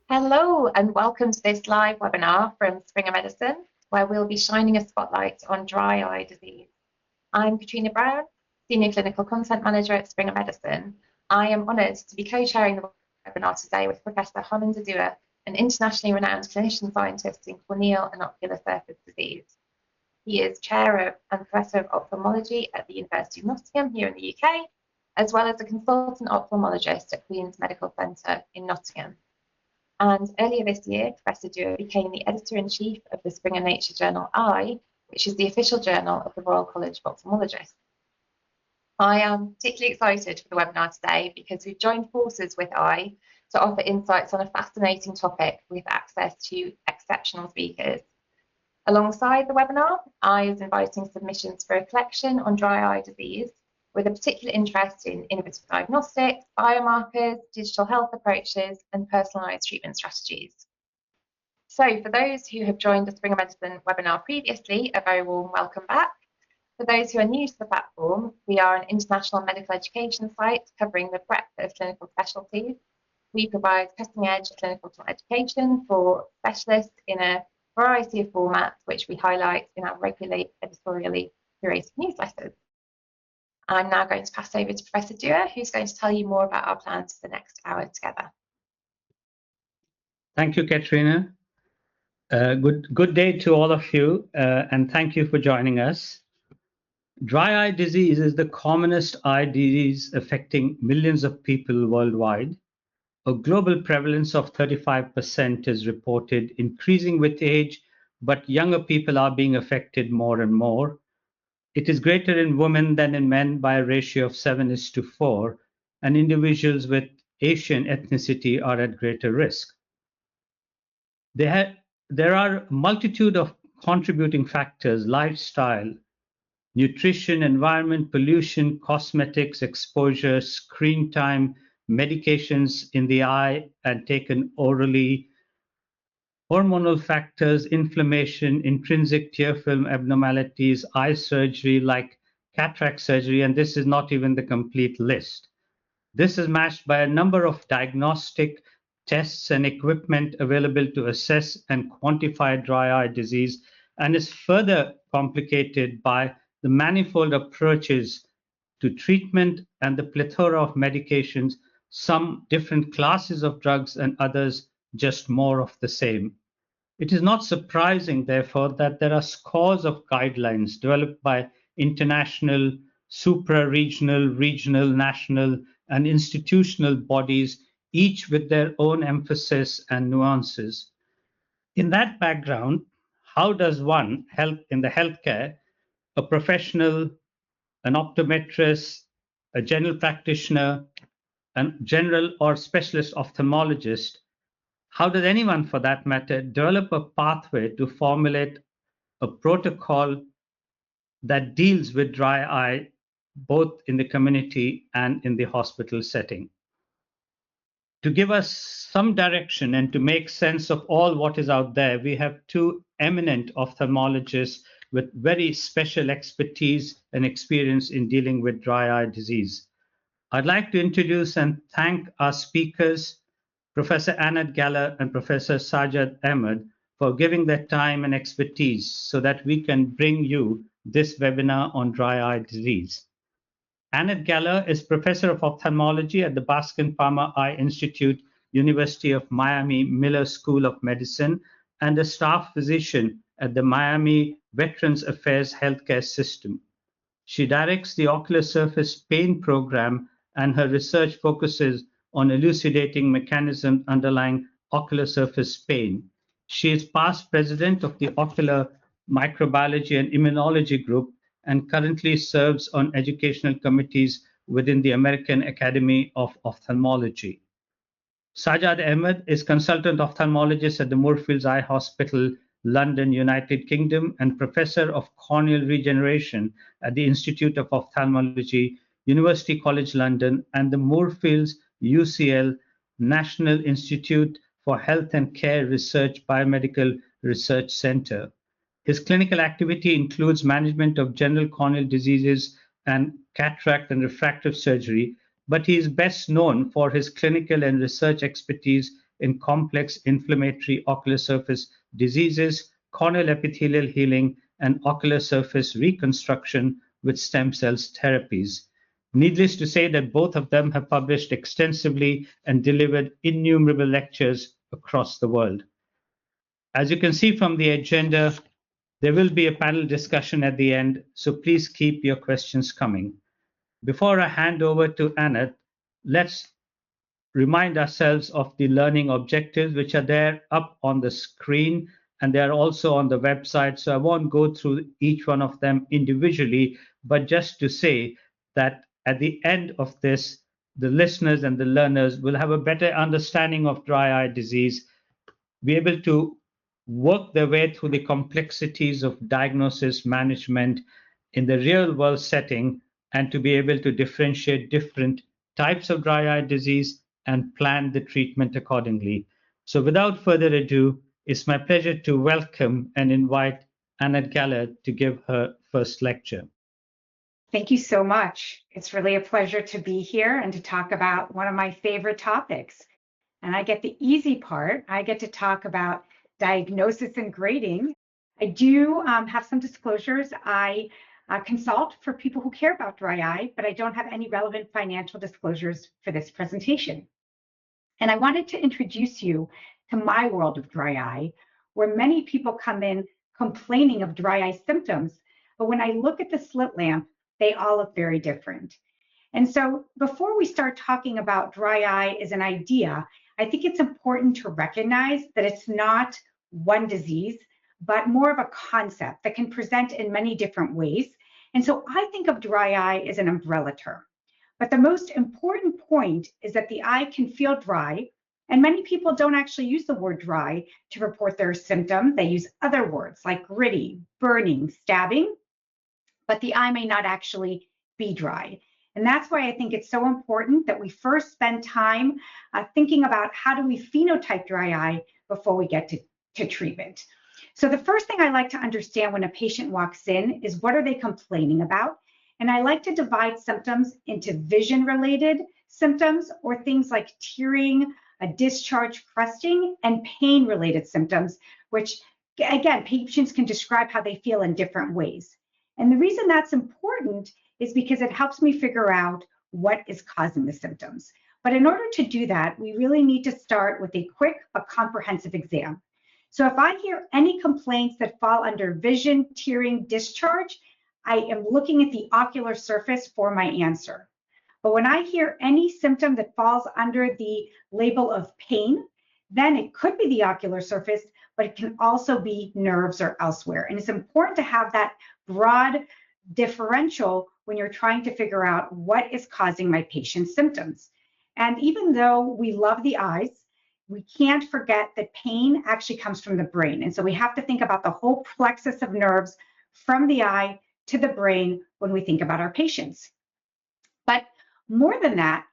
Hello and welcome to this live webinar from Springer Medicine, where we'll be shining a spotlight on dry eye disease. I'm Katrina Brown, Senior Clinical Content Manager at Springer Medicine. I am honoured to be co-chairing the webinar today with Professor Holland Adua, an internationally renowned clinician scientist in corneal and ocular surface disease. He is Chair and Professor of Ophthalmology at the University of Nottingham here in the UK, as well as a consultant ophthalmologist at Queen's Medical Centre in Nottingham. And earlier this year, Professor Dewar became the editor-in-chief of the Springer Nature journal Eye, which is the official journal of the Royal College of Ophthalmologists. I am particularly excited for the webinar today because we've joined forces with Eye to offer insights on a fascinating topic with access to exceptional speakers. Alongside the webinar, Eye is inviting submissions for a collection on dry eye disease, with a particular interest in innovative diagnostics, biomarkers, digital health approaches, and personalised treatment strategies. So for those who have joined the Springer Medicine webinar previously, a very warm welcome back. For those who are new to the platform, we are an international medical education site covering the breadth of clinical specialties. We provide cutting-edge clinical education for specialists in a variety of formats, which we highlight in our regularly editorially curated newsletters. I'm now going to pass over to Professor Dewar, who's going to tell you more about our plans for the next hour together. Thank you, Katrina. Good day to all of you, and thank you for joining us. Dry eye disease is the commonest eye disease affecting millions of people worldwide. A global prevalence of 35% is reported, increasing with age, but younger people are being affected more and more. It is greater in women than in men by a ratio of 7:4, and individuals with Asian ethnicity are at greater risk. There are a multitude of contributing factors: lifestyle, nutrition, environment, pollution, cosmetics, exposure, screen time, medications in the eye and taken orally, hormonal factors, inflammation, intrinsic tear film abnormalities, eye surgery like cataract surgery, and this is not even the complete list. This is matched by a number of diagnostic tests and equipment available to assess and quantify dry eye disease, and is further complicated by the manifold approaches to treatment and the plethora of medications, some different classes of drugs and others just more of the same. It is not surprising, therefore, that there are scores of guidelines developed by international, supra-regional, regional, national, and institutional bodies, each with their own emphasis and nuances. In that background, how does one help in the healthcare, a professional, an optometrist, a general practitioner, a general or specialist ophthalmologist, how does anyone for that matter develop a pathway to formulate a protocol that deals with dry eye both in the community and in the hospital setting? To give us some direction and to make sense of all what is out there, we have two eminent ophthalmologists with very special expertise and experience in dealing with dry eye disease. I'd like to introduce and thank our speakers, Professor Anand Galler and Professor Sajad Ahmed, for giving their time and expertise so that we can bring you this webinar on dry eye disease. Anand Galler is Professor of Ophthalmology at the Bascom Palmer Eye Institute, University of Miami Miller School of Medicine, and a staff physician at the Miami Veterans Affairs Healthcare System. She directs the Ocular Surface Pain Program, and her research focuses on elucidating mechanisms underlying ocular surface pain. She is past president of the Ocular Microbiology and Immunology Group and currently serves on educational committees within the American Academy of Ophthalmology. Sajad Ahmed is consultant ophthalmologist at the Moorfields Eye Hospital, London, United Kingdom, and professor of corneal regeneration at the Institute of Ophthalmology, University College London, and the Moorfields UCL National Institute for Health and Care Research Biomedical Research Center. His clinical activity includes management of general corneal diseases and cataract and refractive surgery, but he is best known for his clinical and research expertise in complex inflammatory ocular surface diseases, corneal epithelial healing, and ocular surface reconstruction with stem cells therapies. Needless to say that both of them have published extensively and delivered innumerable lectures across the world. As you can see from the agenda, there will be a panel discussion at the end, so please keep your questions coming. Before I hand over to Anat, let's remind ourselves of the learning objectives, which are there up on the screen, and they're also on the website. So I won't go through each one of them individually, but just to say that at the end of this, the listeners and the learners will have a better understanding of dry eye disease, be able to work their way through the complexities of diagnosis management in the real world setting, and to be able to differentiate different types of dry eye disease and plan the treatment accordingly. So without further ado, it's my pleasure to welcome and invite Annette Gallard to give her first lecture. Thank you so much. It's really a pleasure to be here and to talk about one of my favorite topics. And I get the easy part. I get to talk about diagnosis and grading. I do have some disclosures. I consult for people who care about dry eye, but I don't have any relevant financial disclosures for this presentation. And I wanted to introduce you to my world of dry eye, where many people come in complaining of dry eye symptoms, but when I look at the slit lamp, they all look very different. And so before we start talking about dry eye as an idea, I think it's important to recognize that it's not one disease, but more of a concept that can present in many different ways. And so I think of dry eye as an umbrella term. But the most important point is that the eye can feel dry, and many people don't actually use the word dry to report their symptom. They use other words like gritty, burning, stabbing, but the eye may not actually be dry. And that's why I think it's so important that we first spend time thinking about how do we phenotype dry eye before we get to treatment. So the first thing I like to understand when a patient walks in is what are they complaining about? And I like to divide symptoms into vision-related symptoms, or things like tearing, a discharge crusting, and pain-related symptoms, which again, patients can describe how they feel in different ways. And the reason that's important is because it helps me figure out what is causing the symptoms. But in order to do that, we really need to start with a quick but comprehensive exam. So if I hear any complaints that fall under vision, tearing, discharge, I am looking at the ocular surface for my answer. But when I hear any symptom that falls under the label of pain, then it could be the ocular surface, but it can also be nerves or elsewhere. And it's important to have that broad differential when you're trying to figure out what is causing my patient's symptoms. And even though we love the eyes, we can't forget that pain actually comes from the brain. And so we have to think about the whole plexus of nerves from the eye to the brain when we think about our patients. But more than that,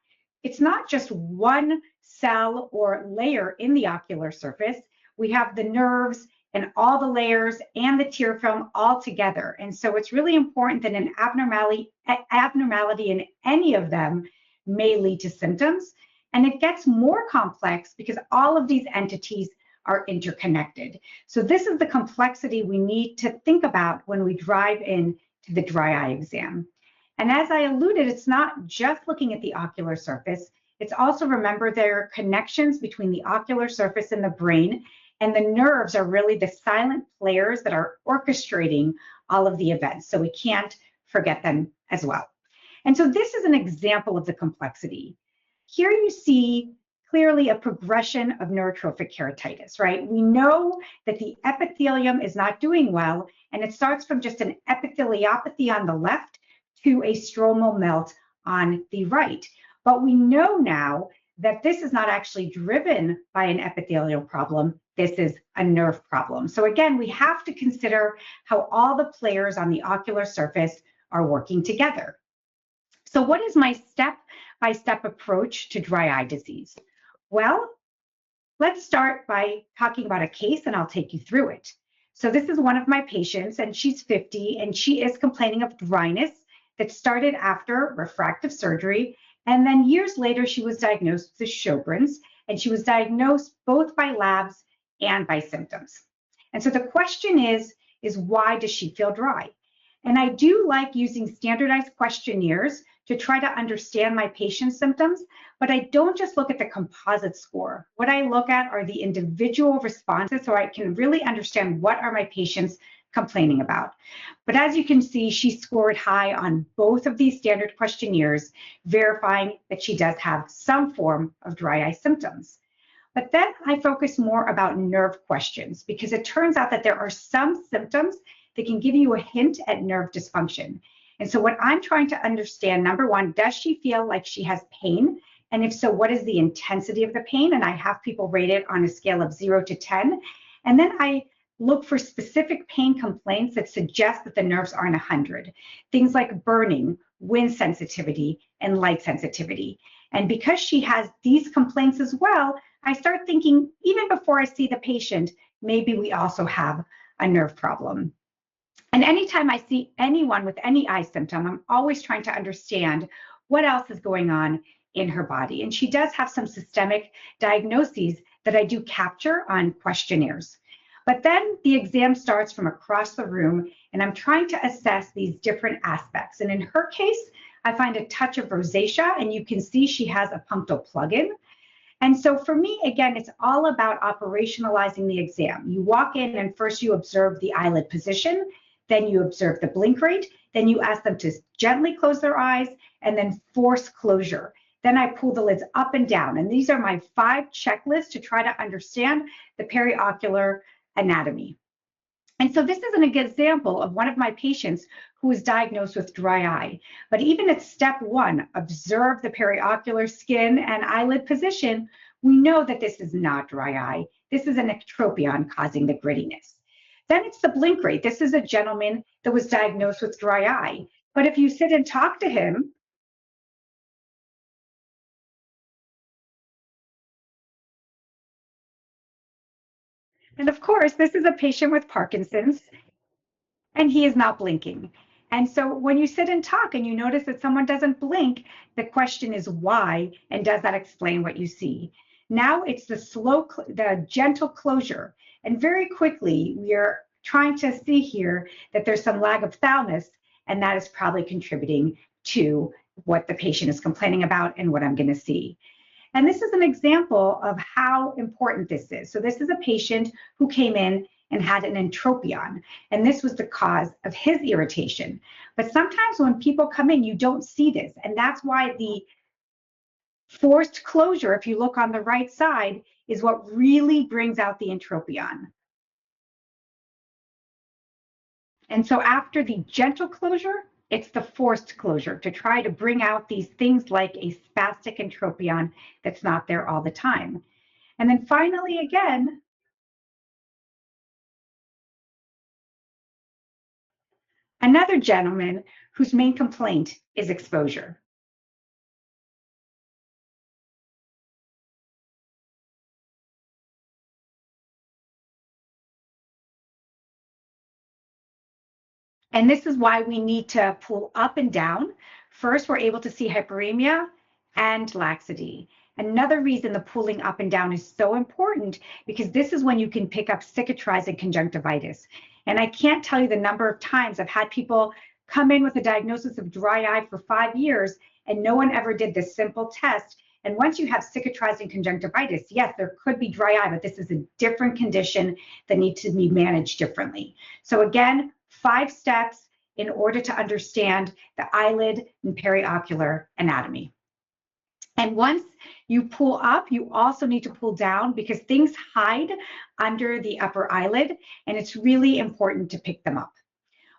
it's not just one cell or layer in the ocular surface. We have the nerves and all the layers and the tear film all together. And so it's really important that an abnormality in any of them may lead to symptoms. And it gets more complex because all of these entities are interconnected. So this is the complexity we need to think about when we drive in to the dry eye exam. And as I alluded, it's not just looking at the ocular surface. It's also, remember, there are connections between the ocular surface and the brain, and the nerves are really the silent players that are orchestrating all of the events. So we can't forget them as well. And so this is an example of the complexity. Here you see clearly a progression of neurotrophic keratitis, right? We know that the epithelium is not doing well, and it starts from just an epitheliopathy on the left to a stromal melt on the right. But we know now that this is not actually driven by an epithelial problem. This is a nerve problem. So again, we have to consider how all the players on the ocular surface are working together. So what is my step-by-step approach to dry eye disease? Well, let's start by talking about a case, and I'll take you through it. So this is one of my patients, and she's 50, and she is complaining of dryness that started after refractive surgery, And then years later, she was diagnosed with Sjogren's, and she was diagnosed both by labs and by symptoms. And so the question is why does she feel dry? And I do like using standardized questionnaires to try to understand my patient's symptoms, but I don't just look at the composite score. What I look at are the individual responses so I can really understand what are my patients complaining about. But as you can see, she scored high on both of these standard questionnaires, verifying that she does have some form of dry eye symptoms. But then I focus more about nerve questions because it turns out that there are some symptoms that can give you a hint at nerve dysfunction. And so what I'm trying to understand, number one, does she feel like she has pain? And if so, what is the intensity of the pain? And I have people rate it on a scale of 0 to 10. And then I look for specific pain complaints that suggest that the nerves aren't 100. Things like burning, wind sensitivity, and light sensitivity. And because she has these complaints as well, I start thinking, even before I see the patient, maybe we also have a nerve problem. And anytime I see anyone with any eye symptom, I'm always trying to understand what else is going on in her body. And she does have some systemic diagnoses that I do capture on questionnaires. But then the exam starts from across the room, and I'm trying to assess these different aspects. And in her case, I find a touch of rosacea, and you can see she has a punctal plug-in. And so for me, again, it's all about operationalizing the exam. You walk in and first you observe the eyelid position, then you observe the blink rate, then you ask them to gently close their eyes, and then force closure. Then I pull the lids up and down. And these are my 5 checklists to try to understand the periocular anatomy. And so this is an example of one of my patients who was diagnosed with dry eye. But even at step 1, observe the periocular skin and eyelid position, we know that this is not dry eye. This is an ectropion causing the grittiness. Then it's the blink rate. This is a gentleman that was diagnosed with dry eye. But if you sit and talk to him, and of course, this is a patient with Parkinson's, and he is not blinking. And so when you sit and talk and you notice that someone doesn't blink, the question is why, and does that explain what you see? Now it's the gentle closure. And very quickly, we are trying to see here that there's some lag of thalamus, and that is probably contributing to what the patient is complaining about and what I'm going to see. And this is an example of how important this is. So this is a patient who came in and had an entropion, and this was the cause of his irritation. But sometimes when people come in, you don't see this, and that's why the forced closure, if you look on the right side, is what really brings out the entropion. And so after the gentle closure, it's the forced closure to try to bring out these things like a spastic entropion that's not there all the time. And then finally, again, another gentleman whose main complaint is exposure. And this is why we need to pull up and down. First, we're able to see hyperemia and laxity. Another reason the pulling up and down is so important, because this is when you can pick up cicatrizing conjunctivitis. And I can't tell you the number of times I've had people come in with a diagnosis of dry eye for 5 years, and no one ever did this simple test. And once you have cicatrizing conjunctivitis, yes, there could be dry eye, but this is a different condition that needs to be managed differently. So again, 5 steps in order to understand the eyelid and periocular anatomy. And once you pull up, you also need to pull down because things hide under the upper eyelid, and it's really important to pick them up.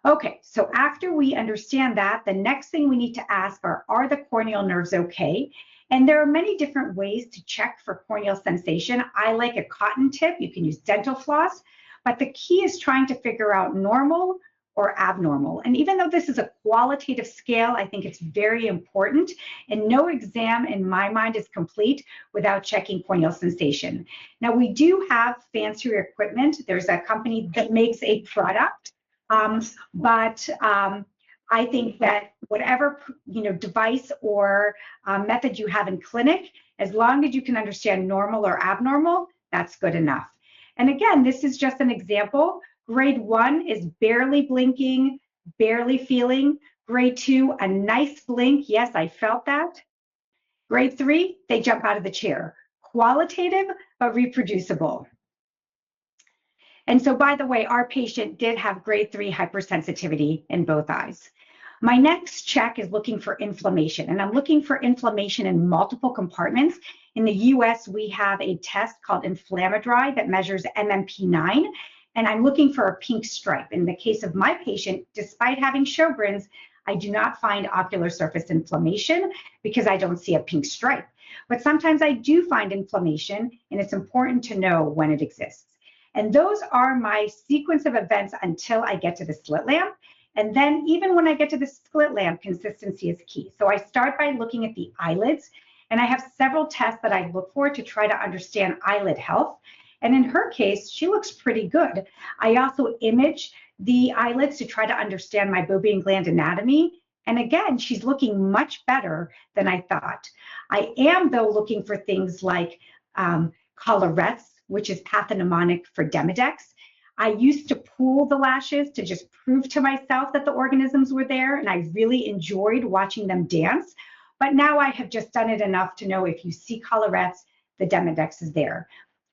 Okay, so after we understand that, the next thing we need to ask are the corneal nerves okay? And there are many different ways to check for corneal sensation. I like a cotton tip. You can use dental floss, but the key is trying to figure out normal or abnormal. And even though this is a qualitative scale, I think it's very important. And no exam in my mind is complete without checking corneal sensation. Now, we do have fancier equipment. There's a company that makes a product, but I think that whatever device or method you have in clinic, as long as you can understand normal or abnormal, that's good enough. And again, this is just an example. Grade 1 is barely blinking, barely feeling. Grade 2, a nice blink. Yes, I felt that. Grade 3, they jump out of the chair. Qualitative, but reproducible. And so, by the way, our patient did have grade 3 hypersensitivity in both eyes. My next check is looking for inflammation, and I'm looking for inflammation in multiple compartments. In the US, we have a test called Inflammadry that measures MMP9, and I'm looking for a pink stripe. In the case of my patient, despite having Sjogren's, I do not find ocular surface inflammation because I don't see a pink stripe. But sometimes I do find inflammation, and it's important to know when it exists. And those are my sequence of events until I get to the slit lamp. And then even when I get to the slit lamp, consistency is key. So I start by looking at the eyelids, and I have several tests that I look for to try to understand eyelid health. And in her case, she looks pretty good. I also image the eyelids to try to understand meibomian gland anatomy. And again, she's looking much better than I thought. I am, though, looking for things like collarettes, which is pathognomonic for Demodex. I used to pull the lashes to just prove to myself that the organisms were there, and I really enjoyed watching them dance. But now I have just done it enough to know if you see collarettes, the Demodex is there.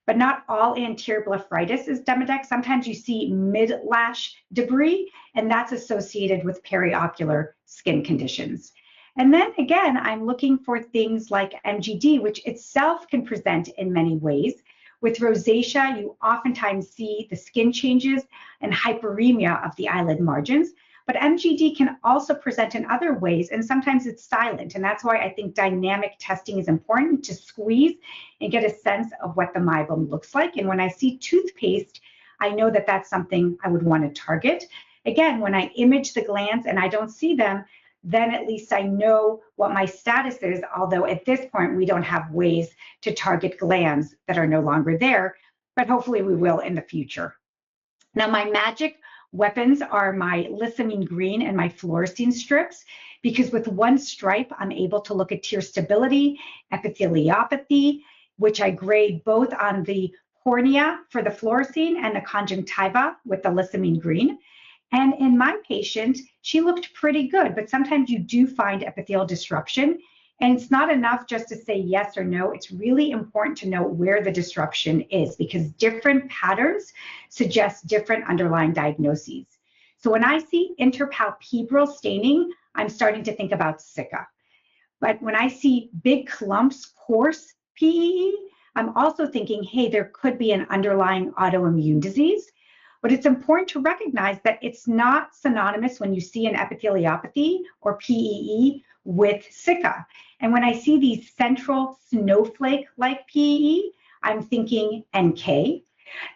But not all anterior blepharitis is Demodex. Sometimes you see mid-lash debris, and that's associated with periocular skin conditions. And then again, I'm looking for things like MGD, which itself can present in many ways. With rosacea, you oftentimes see the skin changes and hyperemia of the eyelid margins, but MGD can also present in other ways, and sometimes it's silent. And that's why I think dynamic testing is important to squeeze and get a sense of what the meibum looks like. And when I see toothpaste, I know that that's something I would want to target. Again, when I image the glands and I don't see them, then at least I know what my status is, although at this point we don't have ways to target glands that are no longer there, but hopefully we will in the future. Now, my magic weapons are my lissamine green and my fluorescein strips, because with one stripe, I'm able to look at tear stability, epitheliopathy, which I grade both on the cornea for the fluorescein and the conjunctiva with the lissamine green. And in my patient, she looked pretty good, but sometimes you do find epithelial disruption. And it's not enough just to say yes or no. It's really important to know where the disruption is, because different patterns suggest different underlying diagnoses. So when I see interpalpebral staining, I'm starting to think about sicca. But when I see big clumps, coarse PEE, I'm also thinking, hey, there could be an underlying autoimmune disease. But it's important to recognize that it's not synonymous when you see an epitheliopathy or PEE with sicca. And when I see these central snowflake-like PEE, I'm thinking NK.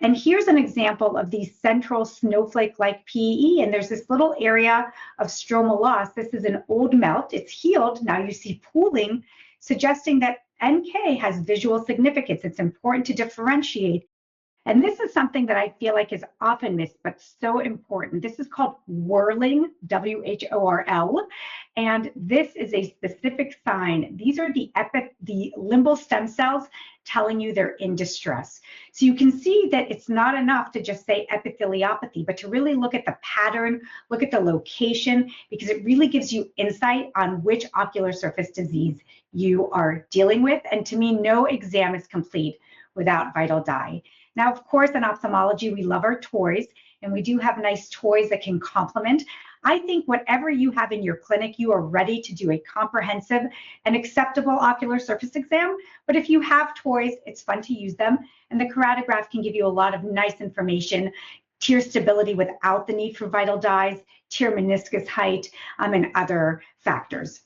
And here's an example of these central snowflake-like PEE, and there's this little area of stromal loss. This is an old melt. It's healed. Now you see pooling, suggesting that NK has visual significance. It's important to differentiate. And this is something that I feel like is often missed, but so important. This is called whirling, W-H-O-R-L. And this is a specific sign. These are the limbal stem cells telling you they're in distress. So you can see that it's not enough to just say epitheliopathy, but to really look at the pattern, look at the location, because it really gives you insight on which ocular surface disease you are dealing with. And to me, no exam is complete without vital dye. Now, of course, in ophthalmology, we love our toys, and we do have nice toys that can complement. I think whatever you have in your clinic, you are ready to do a comprehensive and acceptable ocular surface exam. But if you have toys, it's fun to use them. And the keratograph can give you a lot of nice information, tear stability without the need for vital dyes, tear meniscus height, and other factors.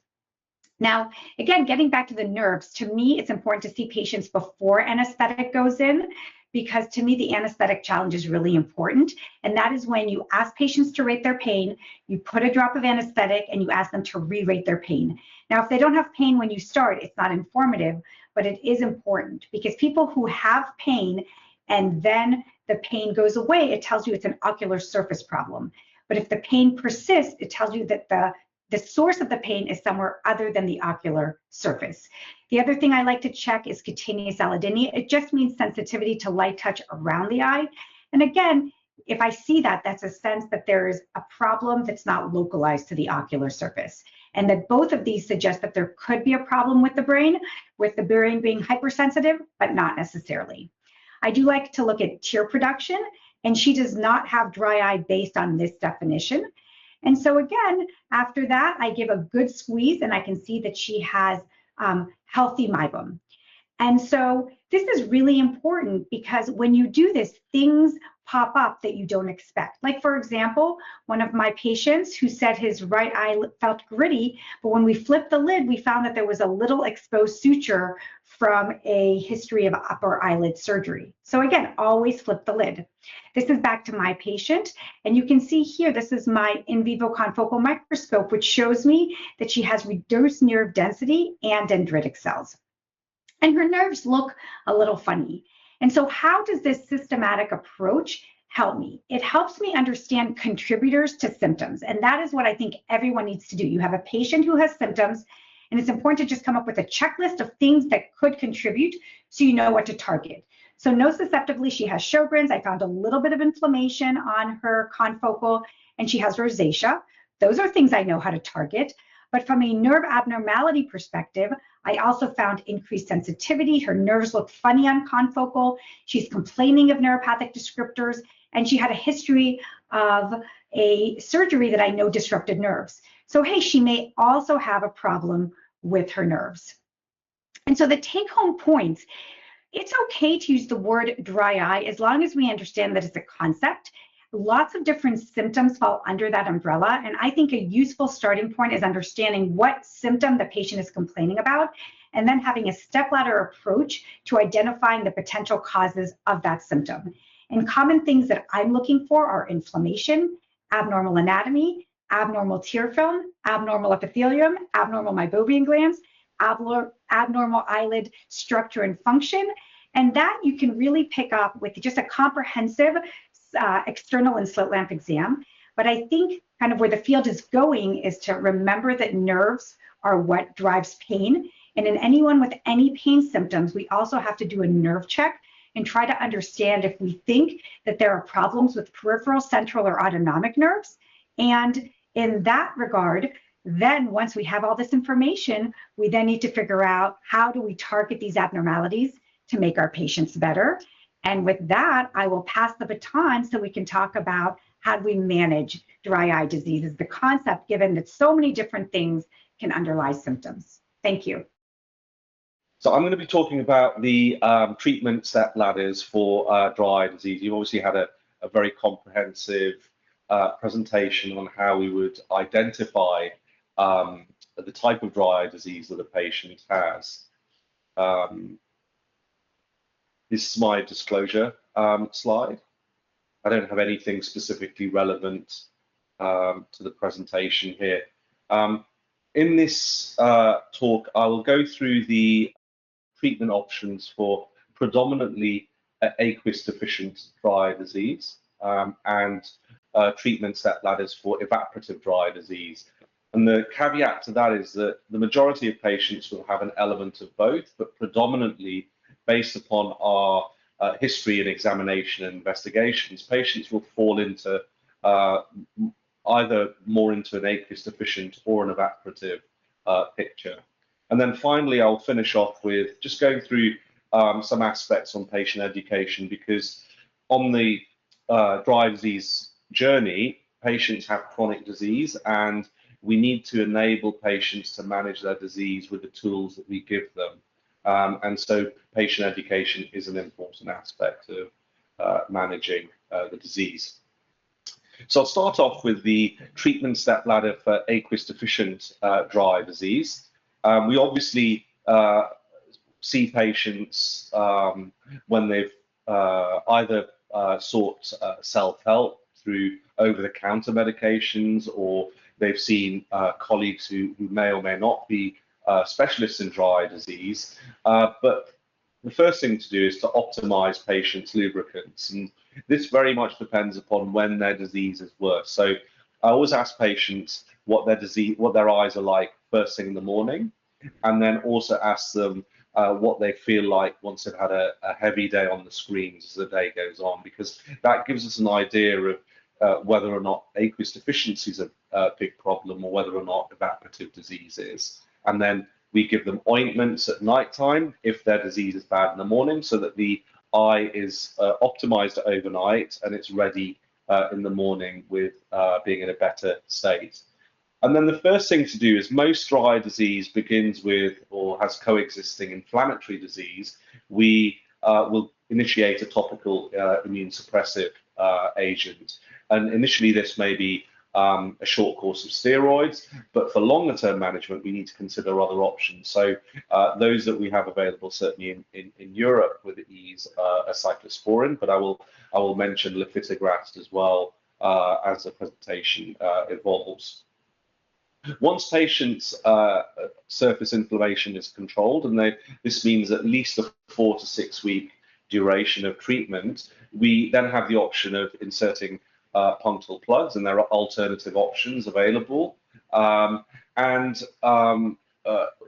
Now, again, getting back to the nerves, to me, it's important to see patients before anesthetic goes in, because to me, the anesthetic challenge is really important. And that is when you ask patients to rate their pain, you put a drop of anesthetic, and you ask them to re-rate their pain. Now, if they don't have pain when you start, it's not informative, but it is important, because people who have pain and then the pain goes away, it tells you it's an ocular surface problem. But if the pain persists, it tells you that the source of the pain is somewhere other than the ocular surface. The other thing I like to check is cutaneous allodynia. It just means sensitivity to light touch around the eye. And again, if I see that, that's a sense that there is a problem that's not localized to the ocular surface. And that both of these suggest that there could be a problem with the brain being hypersensitive, but not necessarily. I do like to look at tear production, and she does not have dry eye based on this definition. And so again, after that, I give a good squeeze and I can see that she has healthy meibum. And so this is really important because when you do this, things pop up that you don't expect. Like for example, one of my patients who said his right eye felt gritty, but when we flipped the lid, we found that there was a little exposed suture from a history of upper eyelid surgery. So again, always flip the lid. This is back to my patient, and you can see here, this is my in vivo confocal microscope, which shows me that she has reduced nerve density and dendritic cells. And her nerves look a little funny. And so how does this systematic approach help me? It helps me understand contributors to symptoms. And that is what I think everyone needs to do. You have a patient who has symptoms, and it's important to just come up with a checklist of things that could contribute so you know what to target. So nociceptively, she has Sjogren's. I found a little bit of inflammation on her confocal, and she has rosacea. Those are things I know how to target. But from a nerve abnormality perspective, I also found increased sensitivity. Her nerves look funny on confocal. She's complaining of neuropathic descriptors, and she had a history of a surgery that I know disrupted nerves. So, hey, she may also have a problem with her nerves. And so the take-home points, it's okay to use the word dry eye as long as we understand that it's a concept. Lots of different symptoms fall under that umbrella. And I think a useful starting point is understanding what symptom the patient is complaining about, and then having a stepladder approach to identifying the potential causes of that symptom. And common things that I'm looking for are inflammation, abnormal anatomy, abnormal tear film, abnormal epithelium, abnormal meibomian glands, abnormal eyelid structure and function. And that you can really pick up with just a comprehensive external and slit lamp exam. But I think kind of where the field is going is to remember that nerves are what drives pain. And in anyone with any pain symptoms, we also have to do a nerve check and try to understand if we think that there are problems with peripheral, central, or autonomic nerves. And in that regard, then once we have all this information, we then need to figure out how do we target these abnormalities to make our patients better. And with that, I will pass the baton so we can talk about how do we manage dry eye disease as the concept, given that so many different things can underlie symptoms. Thank you. So I'm going to be talking about the treatment step ladders for dry eye disease. You've obviously had a very comprehensive presentation on how we would identify the type of dry eye disease that a patient has. This is my disclosure slide. I don't have anything specifically relevant to the presentation here. In this talk, I will go through the treatment options for predominantly aqueous deficient dry eye disease and treatment step ladders for evaporative dry eye disease. And the caveat to that is that the majority of patients will have an element of both, but predominantly based upon our history and examination and investigations, patients will fall into either more into an aqueous deficient or an evaporative picture. And then finally, I'll finish off with just going through some aspects on patient education, because on the dry eye disease journey, patients have chronic disease, and we need to enable patients to manage their disease with the tools that we give them. And so patient education is an important aspect of managing the disease. So I'll start off with the treatment step ladder for aqueous deficient dry eye disease. We obviously see patients when they've either sought self-help through over-the-counter medications, or they've seen colleagues who may or may not be specialists in dry eye disease. But the first thing to do is to optimize patients' lubricants. And this very much depends upon when their disease is worse. So I always ask patients what their eyes are like first thing in the morning, and then also ask them what they feel like once they've had a heavy day on the screens as the day goes on, because that gives us an idea of whether or not aqueous deficiency is a big problem or whether or not evaporative disease is. And then we give them ointments at nighttime if their disease is bad in the morning, so that the eye is optimized overnight and it's ready in the morning with being in a better state. And then the first thing to do is, most dry eye disease begins with or has coexisting inflammatory disease. We will initiate a topical immune suppressive agent. And initially this may be a short course of steroids, but for longer term management, we need to consider other options. So those that we have available certainly in Europe with ease are cyclosporin, but I will mention lifitegrast as well as the presentation evolves. Once patients' surface inflammation is controlled, and this means at least a 4 to 6 week duration of treatment, we then have the option of inserting punctal plugs, and there are alternative options available.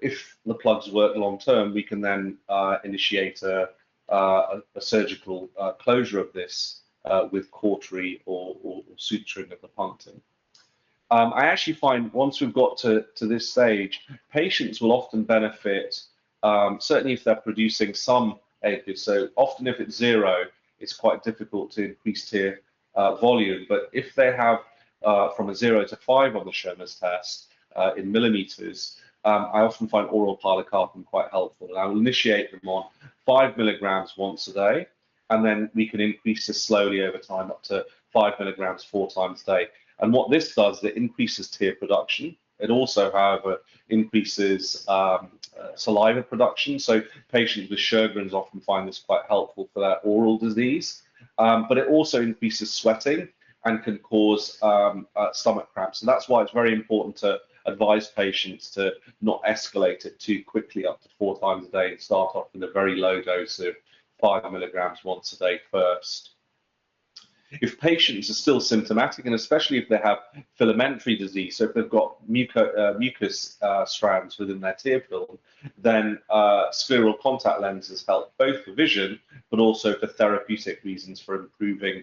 If the plugs work long term, we can then initiate a surgical closure of this with cautery or suturing of the punctum. I actually find once we've got to this stage, patients will often benefit, certainly if they're producing some aqueous. So often if it's 0, it's quite difficult to increase tear volume. But if they have from a 0 to 5 on the Schirmer's test in millimeters, I often find oral pilocarpine quite helpful. And I will initiate them on 5 milligrams once a day, and then we can increase this slowly over time up to 5 milligrams 4 times a day. And what this does is it increases tear production. It also, however, increases saliva production. So patients with Sjögren's often find this quite helpful for their oral disease. But it also increases sweating and can cause stomach cramps. And that's why it's very important to advise patients to not escalate it too quickly up to 4 times a day and start off with a very low dose of 5 milligrams once a day first. If patients are still symptomatic, and especially if they have filamentary disease, so if they've got mucus strands within their tear film, then scleral contact lenses help both for vision, but also for therapeutic reasons for improving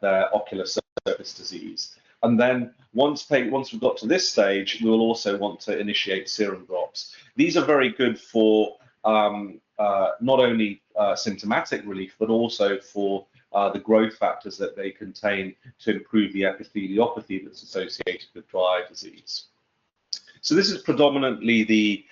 their ocular surface disease. And then once we've got to this stage, we will also want to initiate serum drops. These are very good for not only symptomatic relief, but also for the growth factors that they contain to improve the epitheliopathy that's associated with dry eye disease. So this is predominantly the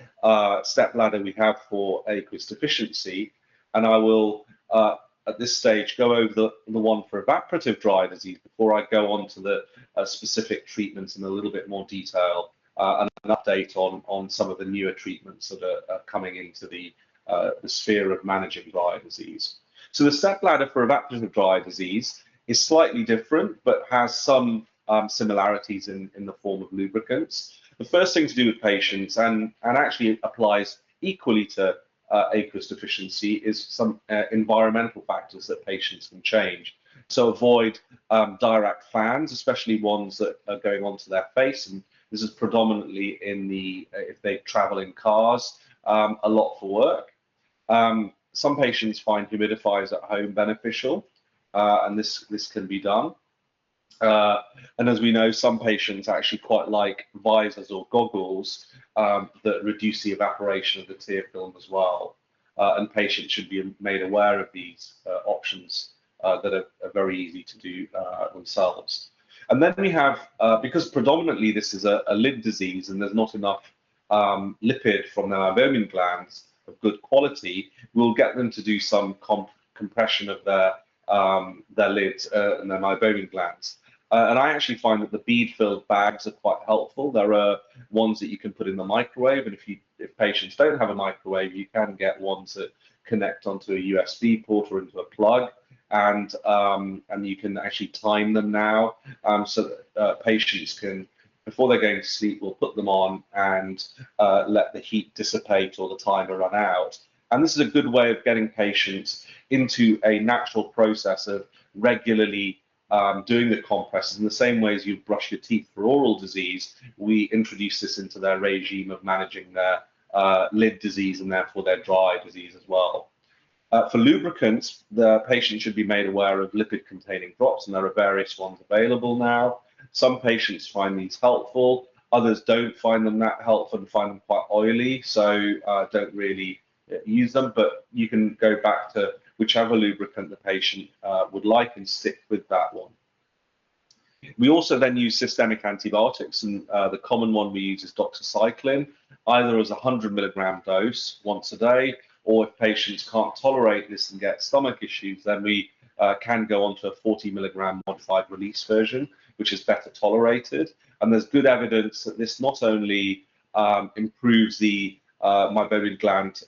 step ladder we have for aqueous deficiency, and I will at this stage go over the one for evaporative dry eye disease before I go on to the specific treatments in a little bit more detail, and an update on some of the newer treatments that are coming into the sphere of managing dry eye disease. So the step ladder for evaporative dry eye disease is slightly different, but has some similarities in the form of lubricants. The first thing to do with patients, and actually applies equally to aqueous deficiency, is some environmental factors that patients can change. So avoid direct fans, especially ones that are going onto their face, and this is predominantly in if they travel in cars a lot for work. Some patients find humidifiers at home beneficial, and this can be done. And as we know, some patients actually quite like visors or goggles that reduce the evaporation of the tear film as well. And patients should be made aware of these options that are very easy to do themselves. And then we have, because predominantly this is a lid disease and there's not enough lipid from the meibomian glands of good quality, we'll get them to do some compression of their lids and their meibomian glands. And I actually find that the bead-filled bags are quite helpful. There are ones that you can put in the microwave, and if patients don't have a microwave, you can get ones that connect onto a USB port or into a plug, and you can actually time them now, so that patients can, before they're going to sleep, we'll put them on and let the heat dissipate or the timer run out. And this is a good way of getting patients into a natural process of regularly doing the compresses in the same way as you brush your teeth for oral disease. We introduce this into their regime of managing their lid disease and therefore their dry disease as well. For lubricants, the patient should be made aware of lipid-containing drops, and there are various ones available now. Some patients find these helpful, others don't find them that helpful and find them quite oily, so don't really use them, but you can go back to whichever lubricant the patient would like and stick with that one. We also then use systemic antibiotics, and the common one we use is doxycycline, either as a 100 milligram dose once a day, or if patients can't tolerate this and get stomach issues, then we can go on to a 40 milligram modified release version, which is better tolerated. And there's good evidence that this not only improves the meibomian gland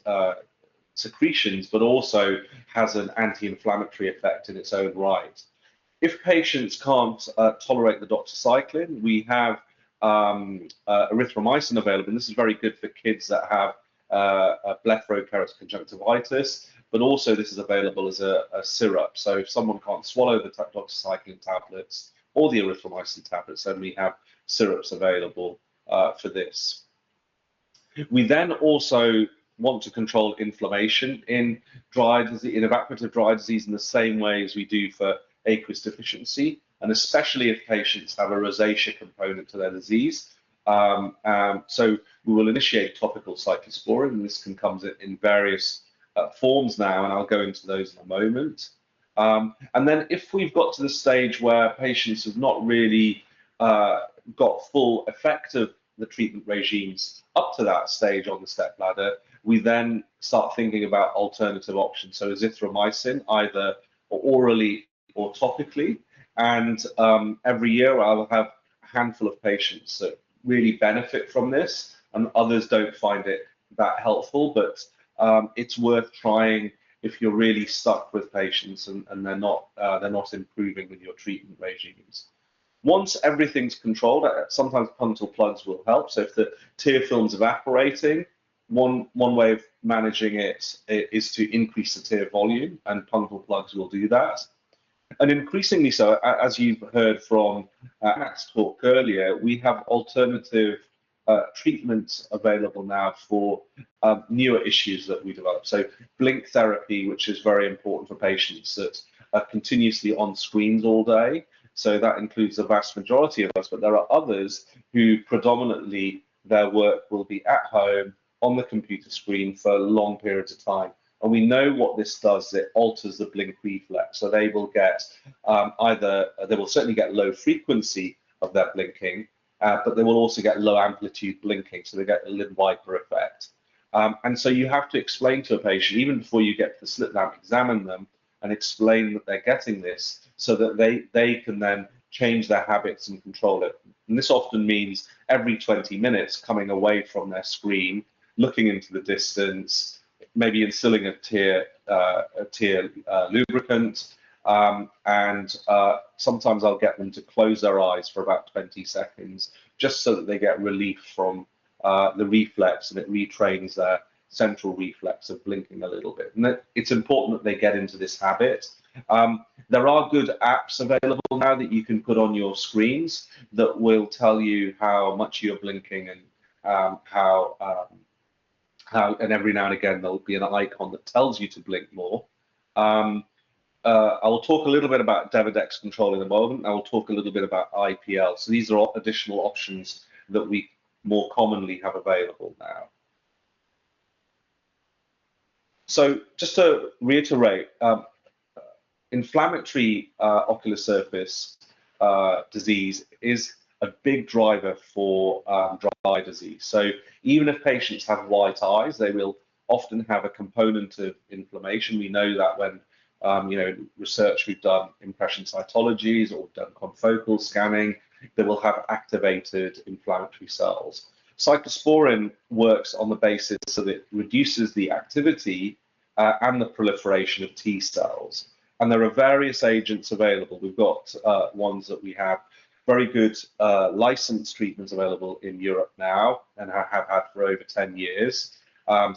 secretions, but also has an anti-inflammatory effect in its own right. If patients can't tolerate the doxycycline, we have erythromycin available. And this is very good for kids that have blepharokeratoconjunctivitis conjunctivitis, but also this is available as a syrup. So if someone can't swallow the doxycycline tablets or the erythromycin tablets, then we have syrups available for this. We then also want to control inflammation in dry disease, in evaporative dry disease, in the same way as we do for aqueous deficiency, and especially if patients have a rosacea component to their disease. So we will initiate topical cyclosporin, and this can come in various forms now, and I'll go into those in a moment. And then if we've got to the stage where patients have not really got full effect of the treatment regimes up to that stage on the step ladder, we then start thinking about alternative options. So azithromycin, either orally or topically. And every year I'll have a handful of patients that really benefit from this, and others don't find it that helpful, but it's worth trying if you're really stuck with patients and they're not improving with your treatment regimes. Once everything's controlled, sometimes punctal plugs will help. So if the tear film's evaporating, one way of managing it is to increase the tear volume, and punctal plugs will do that. And increasingly so, as you've heard from Matt's talk earlier, we have alternative treatments available now for newer issues that we develop. So blink therapy, which is very important for patients that are continuously on screens all day. So that includes the vast majority of us, but there are others who predominantly their work will be at home on the computer screen for long periods of time. And we know what this does, it alters the blink reflex. So they will get they will certainly get low frequency of their blinking, but they will also get low amplitude blinking. So they get a lid wiper effect. And so you have to explain to a patient, even before you get to the slit lamp, examine them and explain that they're getting this so that they can then change their habits and control it. And this often means every 20 minutes coming away from their screen, looking into the distance, maybe instilling a tear lubricant, and sometimes I'll get them to close their eyes for about 20 seconds, just so that they get relief from the reflex, and it retrains their central reflex of blinking a little bit. And it's important that they get into this habit. There are good apps available now that you can put on your screens that will tell you how much you're blinking and and every now and again there'll be an icon that tells you to blink more. I will talk a little bit about Devadex control in a moment. I will talk a little bit about IPL. So these are additional options that we more commonly have available now. So just to reiterate, inflammatory ocular surface disease is a big driver for dry eye disease. So even if patients have white eyes, they will often have a component of inflammation. We know that when research we've done impression cytologies or done confocal scanning, they will have activated inflammatory cells. Cyclosporin works on the basis that it reduces the activity and the proliferation of T cells. And there are various agents available. We've got ones that we have very good licensed treatments available in Europe now and have had for over 10 years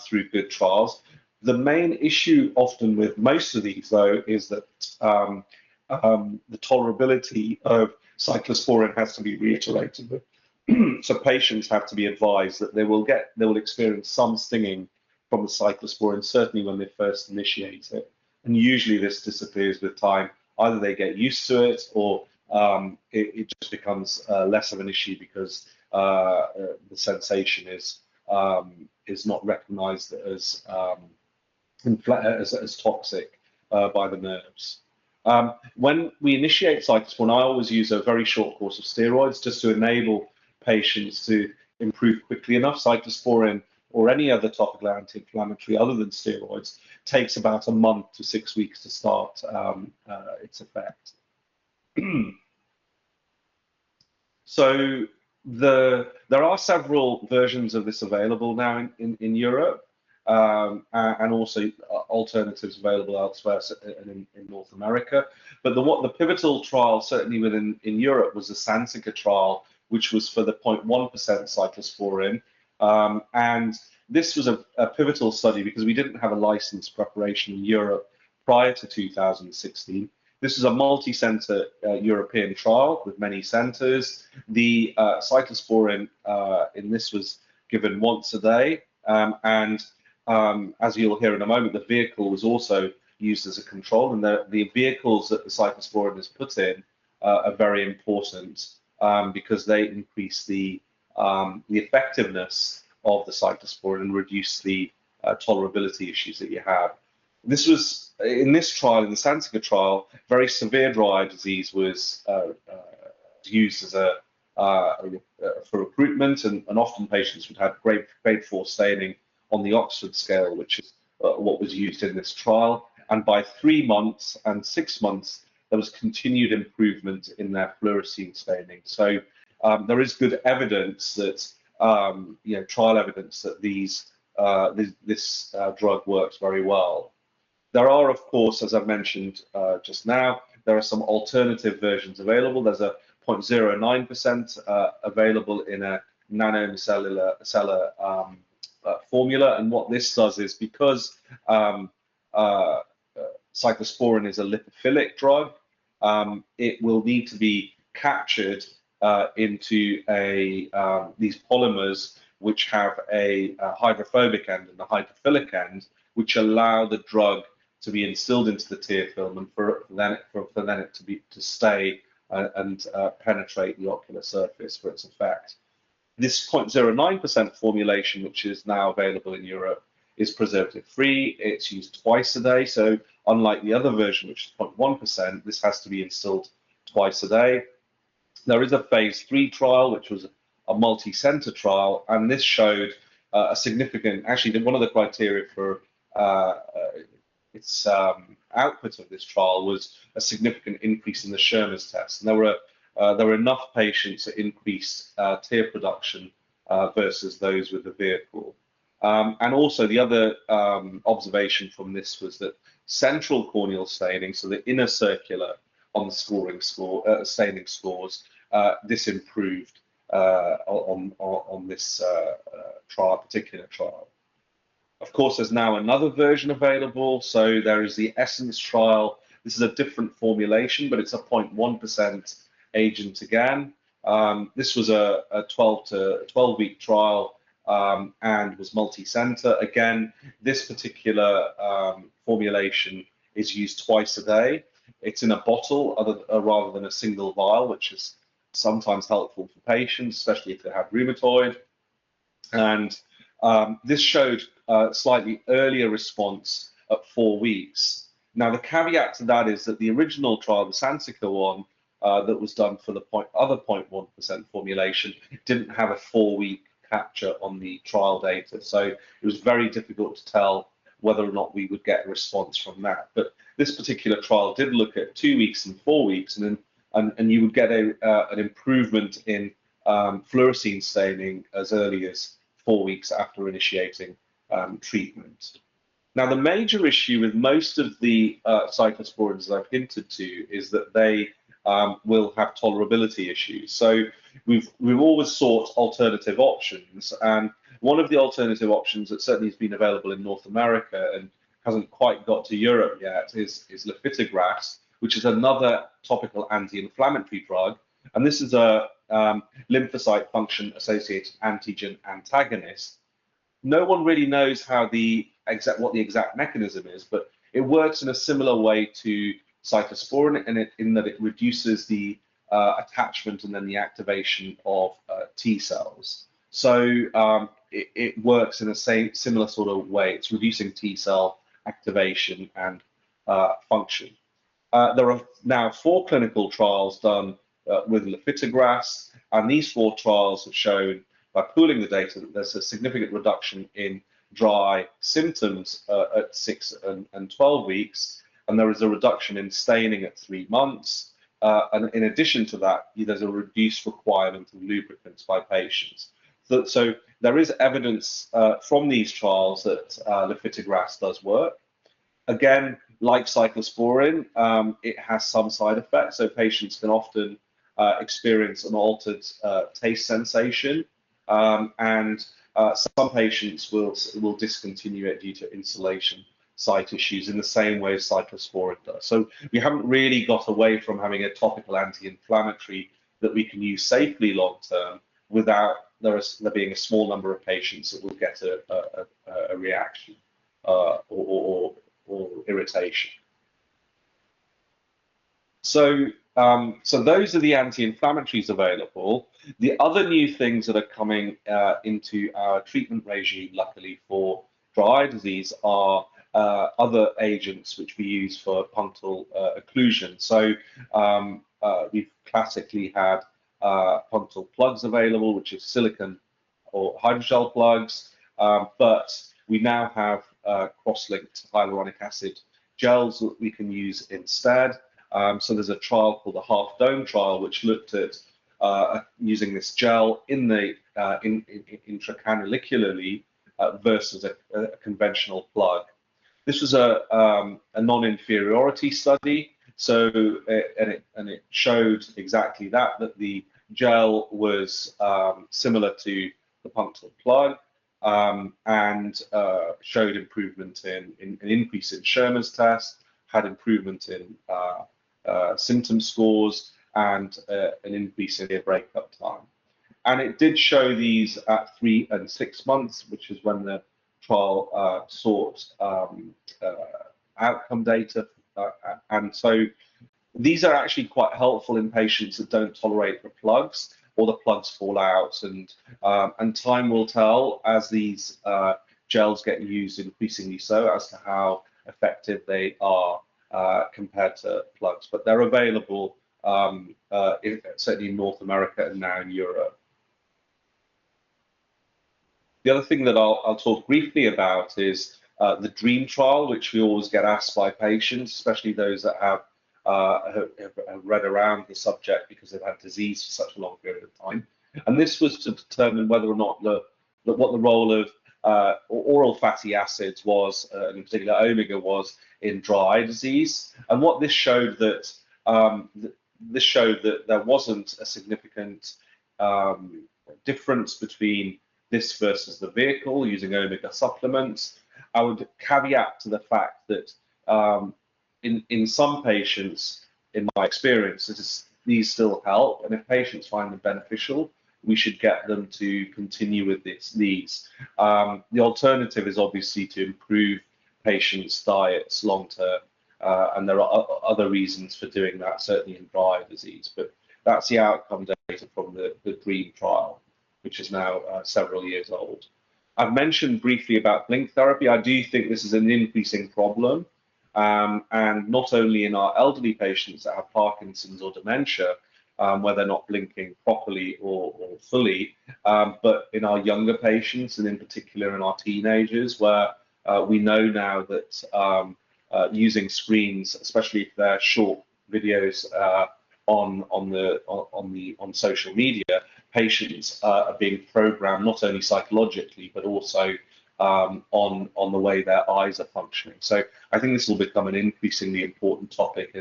through good trials. The main issue often with most of these, though, is that the tolerability of cyclosporin has to be reiterated. So patients have to be advised that they will experience some stinging from the cyclosporin, certainly when they first initiate it. And usually this disappears with time. Either they get used to it, or it just becomes less of an issue because the sensation is not recognized as toxic by the nerves. When we initiate cyclosporin, I always use a very short course of steroids just to enable patients to improve quickly enough. Cyclosporin or any other topical anti-inflammatory other than steroids takes about a month to 6 weeks to start its effect. So there are several versions of this available now in Europe, and also alternatives available elsewhere in North America. But the pivotal trial, certainly in Europe, was the Sansica trial, which was for the 0.1% cyclosporin. And this was a pivotal study because we didn't have a licensed preparation in Europe prior to 2016. This is a multi-center European trial with many centers. The cyclosporin in this was given once a day, and as you'll hear in a moment, the vehicle was also used as a control, and the vehicles that the cyclosporin is put in are very important because they increase the effectiveness of the cyclosporin and reduce the tolerability issues that you have. This was, in this trial, in the Sansica trial, very severe dry eye disease was used as for recruitment, and often patients would have grade 4 staining on the Oxford scale, which is what was used in this trial. And by 3 months and 6 months, there was continued improvement in their fluorescein staining. So there is good evidence that, trial evidence that this drug works very well. There are, of course, as I've mentioned just now, there are some alternative versions available. There's a 0.09% available in a nanocellular formula, and what this does is, because cyclosporin is a lipophilic drug, it will need to be captured into these polymers which have a hydrophobic end and a hydrophilic end, which allow the drug to be instilled into the tear film and for then it to stay and penetrate the ocular surface for its effect. This 0.09% formulation, which is now available in Europe, is preservative-free. It's used twice a day. So unlike the other version, which is 0.1%, this has to be instilled twice a day. There is a phase 3 trial, which was a multi-center trial, and this showed a significant, actually one of the criteria for its output of this trial was a significant increase in the Schirmer's test. And there were enough patients that increased tear production versus those with the vehicle. And also the other observation from this was that central corneal staining, so the inner circular on the staining scores, this improved on this particular trial. Of course, there's now another version available. So there is the Essence trial. This is a different formulation, but it's a 0.1% agent again. This was a 12-week trial and was multi-center. Again, this particular formulation is used twice a day. It's in a bottle rather than a single vial, which is sometimes helpful for patients, especially if they have rheumatoid. And this showed a slightly earlier response at 4 weeks. Now, the caveat to that is that the original trial, the Sansica one, that was done for the other 0.1% formulation, didn't have a 4-week capture on the trial data. So it was very difficult to tell whether or not we would get a response from that. But this particular trial did look at 2 weeks and 4 weeks, and you would get an improvement in fluorescein staining as early as 4 weeks after initiating treatment. Now, the major issue with most of the cyclosporins that I've hinted to is that they will have tolerability issues. So we've always sought alternative options, and one of the alternative options that certainly has been available in North America and hasn't quite got to Europe yet is lifitegrast, which is another topical anti-inflammatory drug. And this is a lymphocyte function associated antigen antagonist. No one really knows how what the exact mechanism is, but it works in a similar way to cyclosporin in that it reduces the attachment and then the activation of T cells. So it works in a similar sort of way. It's reducing T cell activation and function. There are now 4 clinical trials done with lifitegrast, and these 4 trials have shown, by pooling the data, that there's a significant reduction in dry symptoms at 6 and 12 weeks, and there is a reduction in staining at 3 months. And in addition to that, there's a reduced requirement of lubricants by patients. So there is evidence from these trials that lifitegrast does work. Again, like cyclosporin, it has some side effects, so patients can often experience an altered taste sensation, and some patients will discontinue it due to insulation site issues in the same way as cyclosporin does. So we haven't really got away from having a topical anti-inflammatory that we can use safely long term without there being a small number of patients that will get a reaction or irritation. So those are the anti-inflammatories available. The other new things that are coming into our treatment regime, luckily for dry eye disease, are other agents which we use for punctal occlusion. So we've classically had punctal plugs available, which is silicone or hydrogel plugs, but we now have cross-linked hyaluronic acid gels that we can use instead. So there's a trial called the Half Dome trial, which looked at using this gel in the intracanalically versus a conventional plug. This was a non-inferiority study, so and it showed exactly that the gel was similar to the punctal plug, and showed improvement in an increase in Schirmer's test, had improvement in symptom scores, and an increase in ear breakup time. And it did show these at 3 and 6 months, which is when the trial sought outcome data. And so these are actually quite helpful in patients that don't tolerate the plugs or the plugs fall out. And time will tell as these gels get used increasingly so as to how effective they are compared to plugs. But they're available certainly in North America and now in Europe. The other thing that I'll talk briefly about is the DREAM trial, which we always get asked by patients, especially those that have read around the subject because they've had disease for such a long period of time. And this was to determine whether or not what the role of oral fatty acids was, and in particular omega, was in dry eye disease. And what this showed that there wasn't a significant difference between this versus the vehicle using omega supplements. I would caveat to the fact that in some patients, in my experience, these still help, and if patients find them beneficial, we should get them to continue with these. The alternative is obviously to improve patients' diets long term, and there are other reasons for doing that, certainly in dry eye disease, but that's the outcome data from the DREAM trial, which is now several years old. I've mentioned briefly about blink therapy. I do think this is an increasing problem, and not only in our elderly patients that have Parkinson's or dementia, where they're not blinking properly or fully, but in our younger patients, and in particular in our teenagers, where we know now that using screens, especially if they're short videos on social media, patients are being programmed not only psychologically but also on the way their eyes are functioning. So I think this will become an increasingly important topic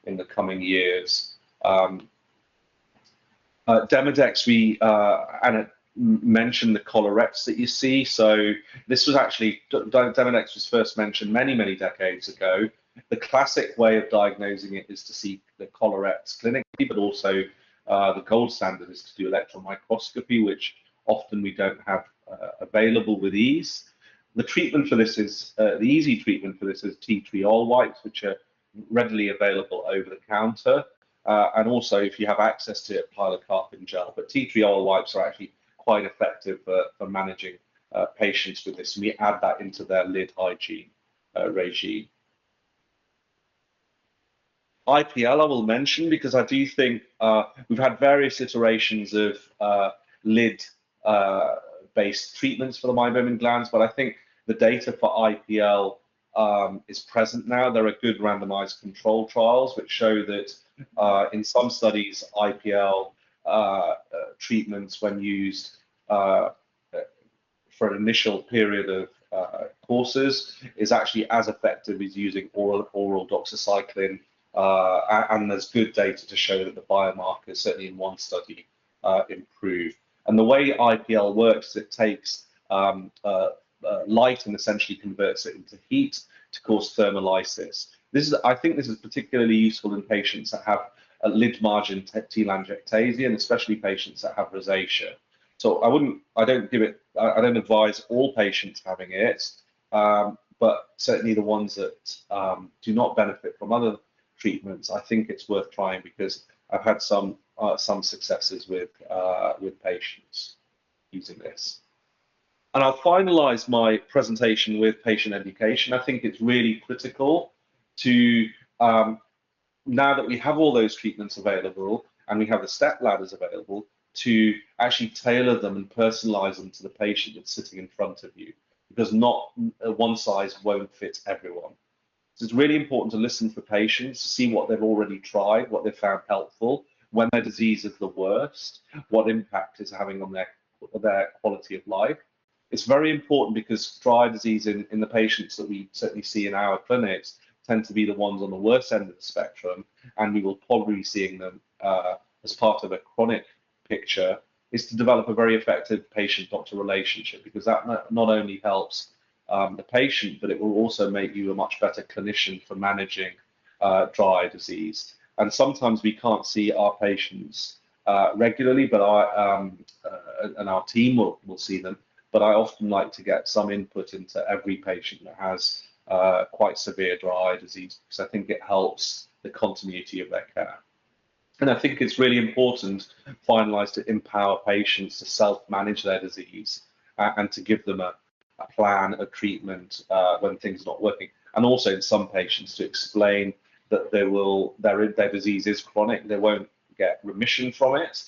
in the coming years. Demodex, Anna mentioned the collarettes that you see. So this was actually, Demodex was first mentioned many decades ago, The classic way of diagnosing it is to see the collarettes clinically, but also the gold standard is to do electron microscopy, which often we don't have available with ease. The treatment for this is, the easy treatment for this is tea tree oil wipes, which are readily available over the counter. And also, if you have access to it, pilocarpine gel. But tea tree oil wipes are actually quite effective for managing patients with this. And we add that into their lid hygiene regime. IPL I will mention because I do think we've had various iterations of lid-based treatments for the meibomian glands, but I think the data for IPL is present now. There are good randomized control trials which show that in some studies, IPL treatments, when used for an initial period of courses, is actually as effective as using oral doxycycline. And there's good data to show that the biomarkers, certainly in one study, improve. And the way IPL works, it takes light and essentially converts it into heat to cause thermolysis. I think this is particularly useful in patients that have a lid margin telangiectasia, and especially patients that have rosacea. So I don't advise all patients having it, but certainly the ones that do not benefit from other treatments, I think it's worth trying because I've had some successes with patients using this. And I'll finalize my presentation with patient education. I think it's really critical to, now that we have all those treatments available and we have the step ladders available, to actually tailor them and personalize them to the patient that's sitting in front of you, because not one size won't fit everyone. So it's really important to listen for patients, to see what they've already tried, what they've found helpful, when their disease is the worst, what impact it's having on their quality of life. It's very important because dry eye disease in the patients that we certainly see in our clinics tend to be the ones on the worst end of the spectrum, and we will probably be seeing them as part of a chronic picture, is to develop a very effective patient-doctor relationship, because that not only helps the patient, but it will also make you a much better clinician for managing dry eye disease. And sometimes we can't see our patients regularly, but and our team will see them. But I often like to get some input into every patient that has quite severe dry eye disease, because I think it helps the continuity of their care. And I think it's really important, finalized, to empower patients to self-manage their disease and to give them a plan, a treatment when things are not working. And also in some patients to explain that their disease is chronic, they won't get remission from it.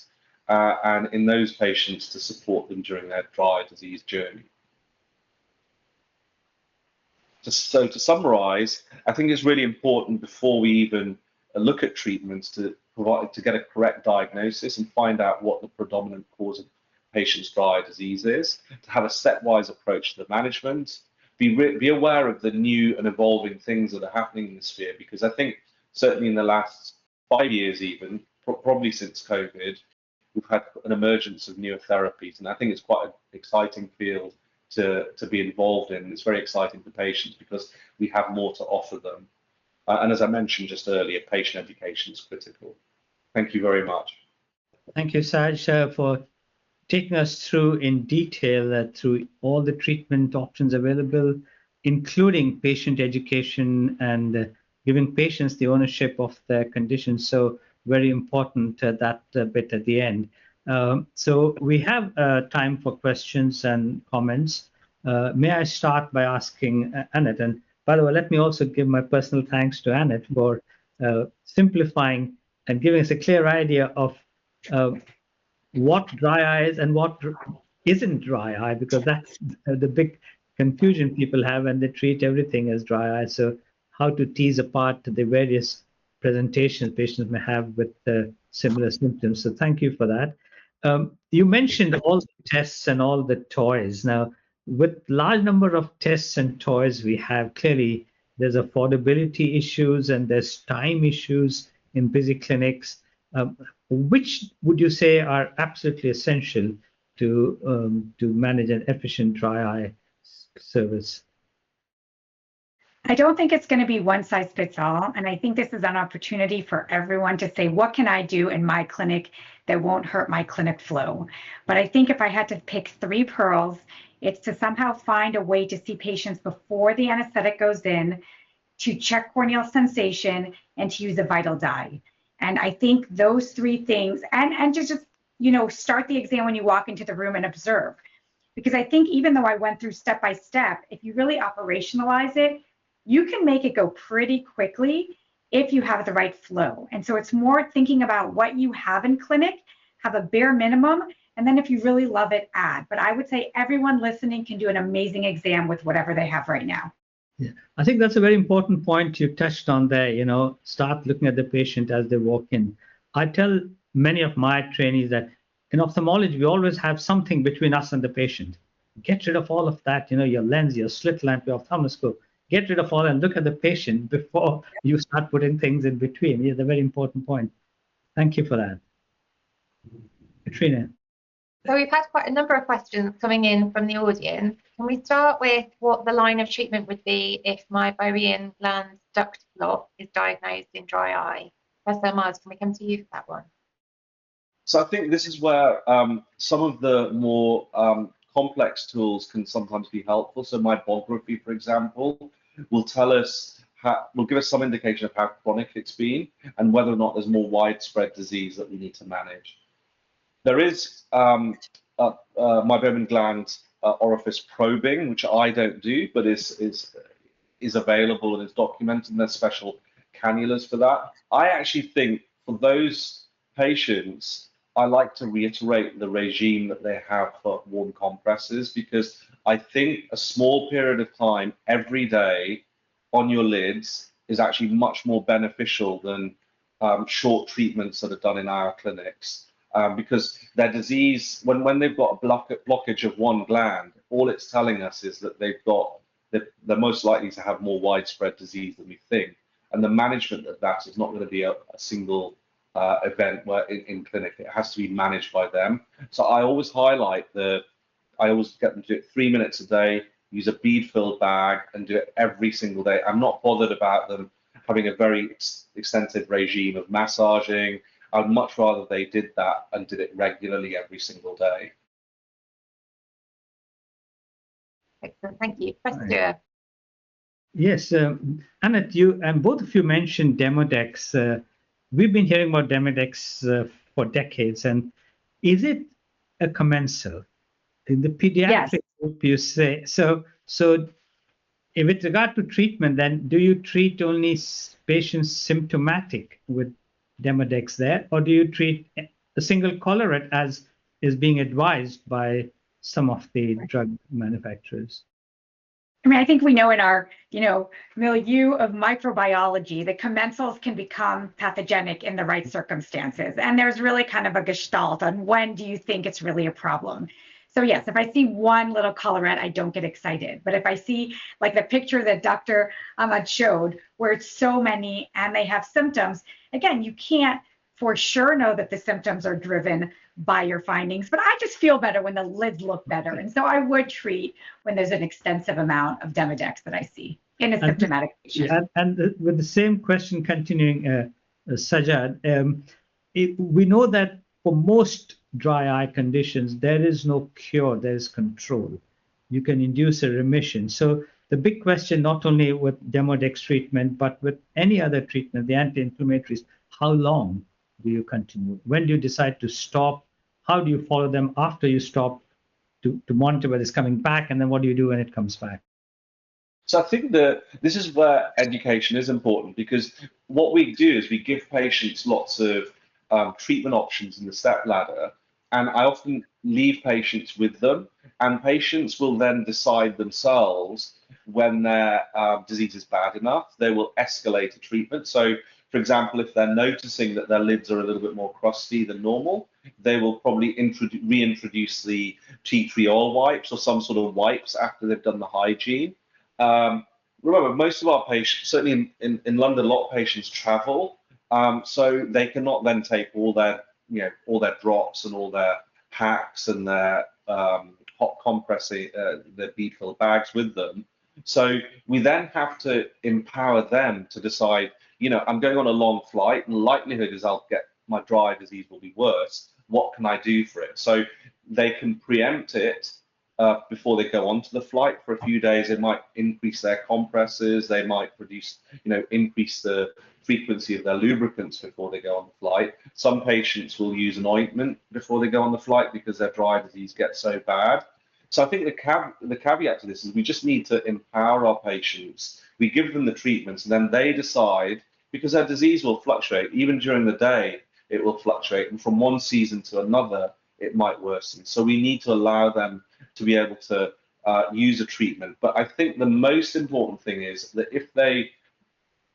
And in those patients to support them during their dry eye disease journey. So to summarize, I think it's really important before we even look at treatments to get a correct diagnosis and find out what the predominant cause of patient's dry eye disease is, to have a stepwise approach to the management, be aware of the new and evolving things that are happening in the sphere, because I think certainly in the last 5 years even, probably since COVID, we've had an emergence of newer therapies, and I think it's quite an exciting field to be involved in. It's very exciting for patients because we have more to offer them. And as I mentioned just earlier, patient education is critical. Thank you very much. Thank you, Saj, for taking us through in detail through all the treatment options available, including patient education and giving patients the ownership of their condition. So very important, that bit at the end. So we have time for questions and comments. May I start by asking Annette? And by the way, let me also give my personal thanks to Annette for simplifying and giving us a clear idea of what dry eye is and what isn't dry eye, because that's the big confusion people have, and they treat everything as dry eye. So how to tease apart the various presentations patients may have with similar symptoms. So thank you for that. You mentioned all the tests and all the toys. Now, with large number of tests and toys we have, clearly there's affordability issues and there's time issues in busy clinics. Which would you say are absolutely essential to manage an efficient dry eye service? I don't think it's going to be one size fits all. And I think this is an opportunity for everyone to say, what can I do in my clinic that won't hurt my clinic flow? But I think if I had to pick 3 pearls, it's to somehow find a way to see patients before the anesthetic goes in, to check corneal sensation, and to use a vital dye. And I think those 3 things, and to just, start the exam when you walk into the room and observe. Because I think even though I went through step by step, if you really operationalize it, you can make it go pretty quickly if you have the right flow. And so it's more thinking about what you have in clinic, have a bare minimum, and then if you really love it, add. But I would say everyone listening can do an amazing exam with whatever they have right now. Yeah, I think that's a very important point you touched on there. Start looking at the patient as they walk in. I tell many of my trainees that in ophthalmology, we always have something between us and the patient. Get rid of all of that, your lens, your slit lamp, your ophthalmoscope. Get rid of all and look at the patient before you start putting things in between. Yeah, the very important point. Thank you for that. Katrina. So we've had quite a number of questions coming in from the audience. Can we start with what the line of treatment would be if my Byrean gland duct block is diagnosed in dry eye? Professor Mars, can we come to you for that one? So I think this is where some of the more complex tools can sometimes be helpful. So meibography, for example, will tell us, will give us some indication of how chronic it's been and whether or not there's more widespread disease that we need to manage. There is meibomian gland orifice probing, which I don't do, but is available and is documented, and there's special cannulas for that. I actually think for those patients, I like to reiterate the regime that they have for warm compresses, because I think a small period of time every day on your lids is actually much more beneficial than short treatments that are done in our clinics. Because their disease, when they've got a blockage of one gland, all it's telling us is that they're most likely to have more widespread disease than we think. And the management of that is not going to be a single event where in clinic. It has to be managed by them. So I always highlight I always get them to do it 3 minutes a day, use a bead-filled bag, and do it every single day. I'm not bothered about them having a very extensive regime of massaging. I'd much rather they did that and did it regularly every single day. Excellent, thank you. Professor. Yes, Annette, you and both of you mentioned Demodex. We've been hearing about Demodex for decades, and is it a commensal? In the pediatric group, you say, so with regard to treatment, then do you treat only patients symptomatic with Demodex there, or do you treat a single colorate as is being advised by some of the drug manufacturers? I mean, I think we know in our, milieu of microbiology that commensals can become pathogenic in the right circumstances. And there's really kind of a gestalt on when do you think it's really a problem. So yes, if I see one little colorette, I don't get excited. But if I see like the picture that Dr. Ahmad showed, where it's so many and they have symptoms, again, you can't for sure know that the symptoms are driven by your findings, but I just feel better when the lids look better. And so I would treat when there's an extensive amount of Demodex that I see in a symptomatic patient. And with the same question continuing, Sajad, we know that for most dry eye conditions, there is no cure, there is control. You can induce a remission. So the big question, not only with Demodex treatment, but with any other treatment, the anti-inflammatories, how long do you continue? When do you decide to stop? How do you follow them after you stop to monitor whether it's coming back? And then what do you do when it comes back? So I think that this is where education is important, because what we do is we give patients lots of treatment options in the step ladder, and I often leave patients with them, and patients will then decide themselves when their disease is bad enough. They will escalate a treatment. So, for example, if they're noticing that their lids are a little bit more crusty than normal, they will probably reintroduce the tea tree oil wipes or some sort of wipes after they've done the hygiene. Remember, most of our patients, certainly in London, a lot of patients travel, so they cannot then take all their drops and all their packs and their hot compressing, their bead-filled bags with them. So we then have to empower them to decide, I'm going on a long flight, and the likelihood is I'll get my dry disease will be worse. What can I do for it? So they can preempt it before they go onto the flight for a few days. They might increase their compresses. They might increase the frequency of their lubricants before they go on the flight. Some patients will use an ointment before they go on the flight because their dry disease gets so bad. So I think the caveat to this is we just need to empower our patients. We give them the treatments, and then they decide, because their disease will fluctuate. Even during the day, it will fluctuate, and from one season to another, it might worsen. So we need to allow them to be able to use a treatment. But I think the most important thing is that if the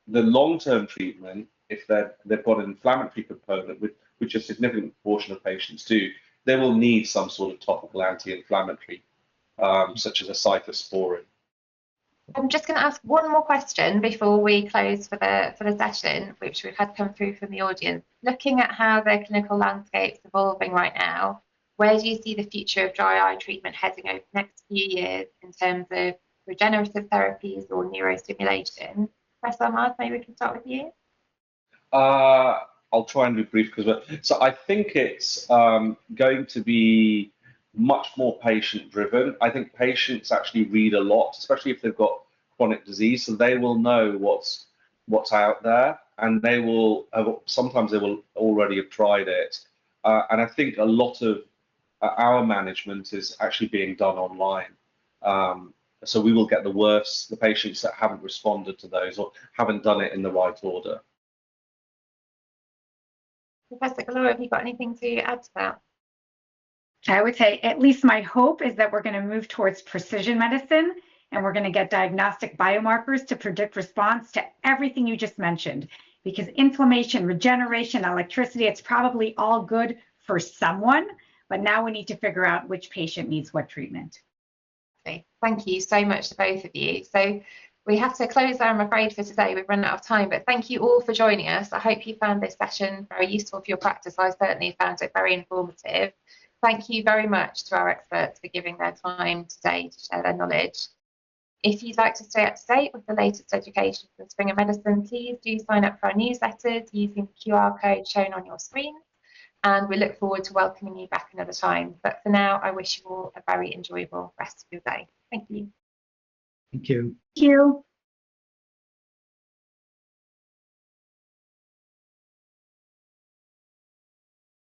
long-term treatment, if they've got an inflammatory component, which a significant proportion of patients do, they will need some sort of topical anti-inflammatory, such as a cyclosporin. I'm just going to ask one more question before we close for the session, which we've had come through from the audience. Looking at how the clinical landscape's evolving right now, where do you see the future of dry eye treatment heading over the next few years in terms of regenerative therapies or neurostimulation? Professor Ahmad, maybe we can start with you. I'll try and be brief so I think it's going to be much more patient driven. I think patients actually read a lot, especially if they've got chronic disease, so they will know what's out there, and sometimes they will already have tried it. And I think a lot of our management is actually being done online. So we will get the patients that haven't responded to those or haven't done it in the right order. Professor Galore, have you got anything to add to that? I would say at least my hope is that we're going to move towards precision medicine, and we're going to get diagnostic biomarkers to predict response to everything you just mentioned. Because inflammation, regeneration, electricity, it's probably all good for someone, but now we need to figure out which patient needs what treatment. Okay. Thank you so much to both of you. So we have to close there, I'm afraid, for today. We've run out of time, but thank you all for joining us. I hope you found this session very useful for your practice. I certainly found it very informative. Thank you very much to our experts for giving their time today to share their knowledge. If you'd like to stay up to date with the latest education from Springer Medicine, please do sign up for our newsletters using the QR code shown on your screen. And we look forward to welcoming you back another time. But for now, I wish you all a very enjoyable rest of your day. Thank you. Thank you. Thank you.